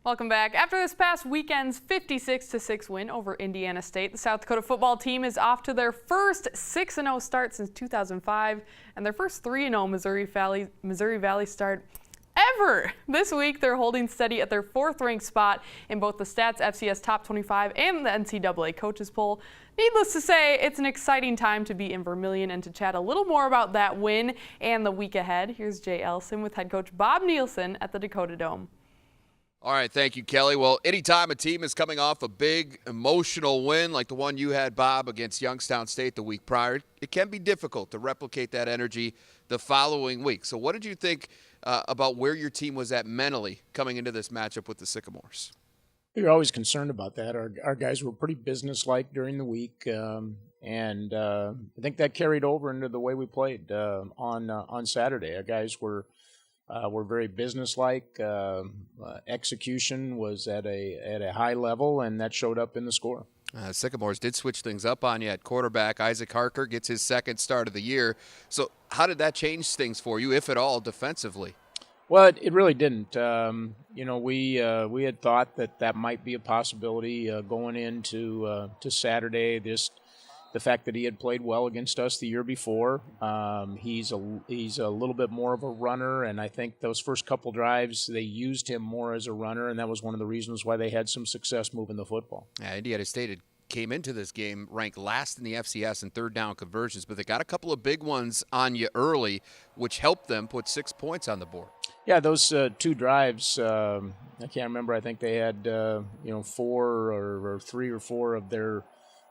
Welcome back. After this past weekend's 56-6 win over Indiana State, the South Dakota football team is off to their first 6-0 start since 2005 and their first 3-0 Missouri Valley start ever. This week, they're holding steady at their 4th-ranked spot in both the Stats FCS Top 25 and the NCAA Coaches Poll. Needless to say, it's an exciting time to be in Vermillion, and to chat a little more about that win and the week ahead, here's Jay Elsen with head coach Bob Nielson at the Dakota Dome. All right, thank you, Kelly. Well, anytime a team is coming off a big emotional win like the one you had, Bob, against Youngstown State the week prior, it can be difficult to replicate that energy the following week. So what did you think about where your team was at mentally coming into this matchup with the Sycamores? We were always concerned about that. Our guys were pretty businesslike during the week, and I think that carried over into the way we played on Saturday. Our guys were very businesslike. Execution was at a high level, and that showed up in the score. Sycamores did switch things up on you at quarterback. Isaac Harker gets his second start of the year. So how did that change things for you, if at all, defensively? Well, it really didn't. We had thought that might be a possibility going into to Saturday. The fact that he had played well against us the year before. He's a little bit more of a runner, and I think those first couple drives they used him more as a runner, and that was one of the reasons why they had some success moving the football. Yeah, Indiana State came into this game ranked last in the FCS in third down conversions, but they got a couple of big ones on you early, which helped them put 6 points on the board. Yeah, those 2 drives, I can't remember. I think they had 4 or 3 or 4 of their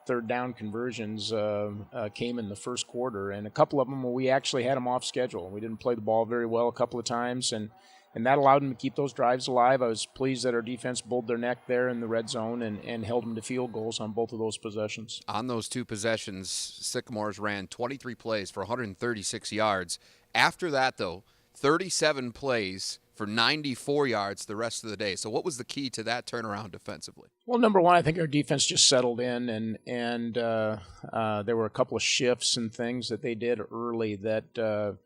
third down conversions came in the first quarter, and a couple of them we actually had them off schedule. We didn't play the ball very well a couple of times, and that allowed them to keep those drives alive. I was pleased that our defense bulled their neck there in the red zone and held them to field goals on both of those possessions. On those 2 possessions, Sycamores ran 23 plays for 136 yards. After that, though, 37 plays for 94 yards the rest of the day. So what was the key to that turnaround defensively? Well, number one, I think our defense just settled in, and there were a couple of shifts and things that they did early that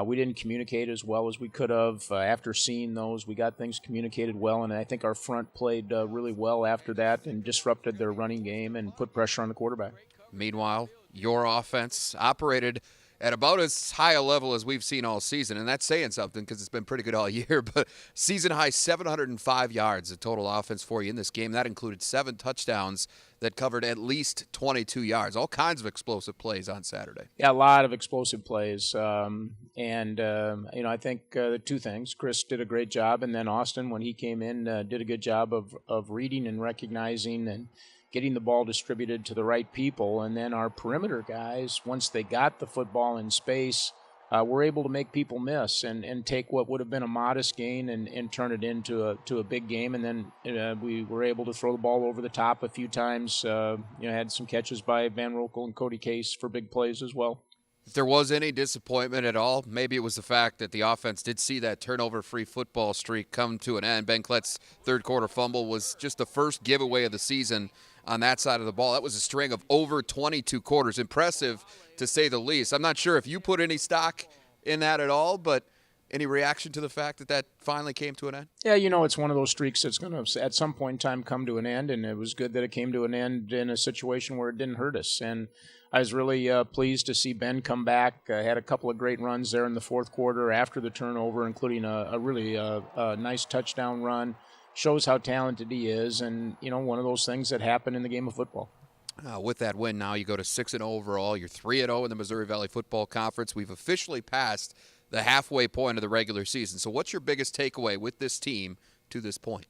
we didn't communicate as well as we could have. After seeing those, we got things communicated well, and I think our front played really well after that and disrupted their running game and put pressure on the quarterback. Meanwhile, your offense operated at about as high a level as we've seen all season, and that's saying something because it's been pretty good all year, but season-high 705 yards of total offense for you in this game. That included 7 touchdowns that covered at least 22 yards. All kinds of explosive plays on Saturday. Yeah, a lot of explosive plays. I think 2 things. Chris did a great job, and then Austin, when he came in, did a good job of reading and recognizing and getting the ball distributed to the right people. And then our perimeter guys, once they got the football in space, were able to make people miss and take what would have been a modest gain and turn it into a big game. And then we were able to throw the ball over the top a few times. Had some catches by Van Rokel and Cody Case for big plays as well. If there was any disappointment at all, maybe it was the fact that the offense did see that turnover-free football streak come to an end. Ben Klett's third-quarter fumble was just the first giveaway of the season on that side of the ball. That was a string of over 22 quarters. Impressive, to say the least. I'm not sure if you put any stock in that at all, but any reaction to the fact that finally came to an end? Yeah, it's one of those streaks that's going to, at some point in time, come to an end, and it was good that it came to an end in a situation where it didn't hurt us. And I was really pleased to see Ben come back. Had a couple of great runs there in the fourth quarter after the turnover, including a really nice touchdown run. Shows how talented he is, and, one of those things that happen in the game of football. With that win now, you go to 6-0 overall. You're 3-0 in the Missouri Valley Football Conference. We've officially passed the halfway point of the regular season. So what's your biggest takeaway with this team to this point?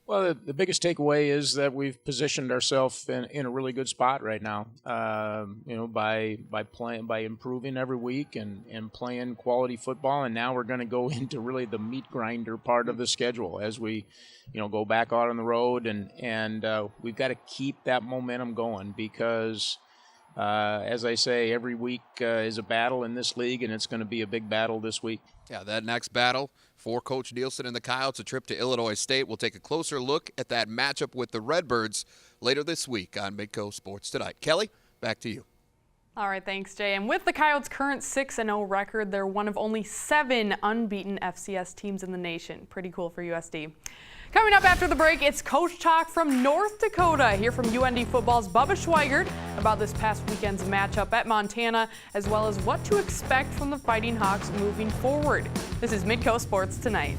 Well, the biggest takeaway is that we've positioned ourselves in a really good spot right now. By improving every week and playing quality football, and now we're going to go into really the meat grinder part of the schedule as we, go back out on the road, and we've got to keep that momentum going because, as I say, every week is a battle in this league, and it's going to be a big battle this week. Yeah, that next battle for Coach Nielsen and the Coyotes, a trip to Illinois State. We'll take a closer look at that matchup with the Redbirds later this week on Midco Sports Tonight. Kelly, back to you. All right, thanks, Jay. And with the Coyotes' current 6-0 record, they're one of only 7 unbeaten FCS teams in the nation. Pretty cool for USD. Coming up after the break, it's Coach Talk from North Dakota. Hear from UND football's Bubba Schweigert about this past weekend's matchup at Montana, as well as what to expect from the Fighting Hawks moving forward. This is Midco Sports Tonight.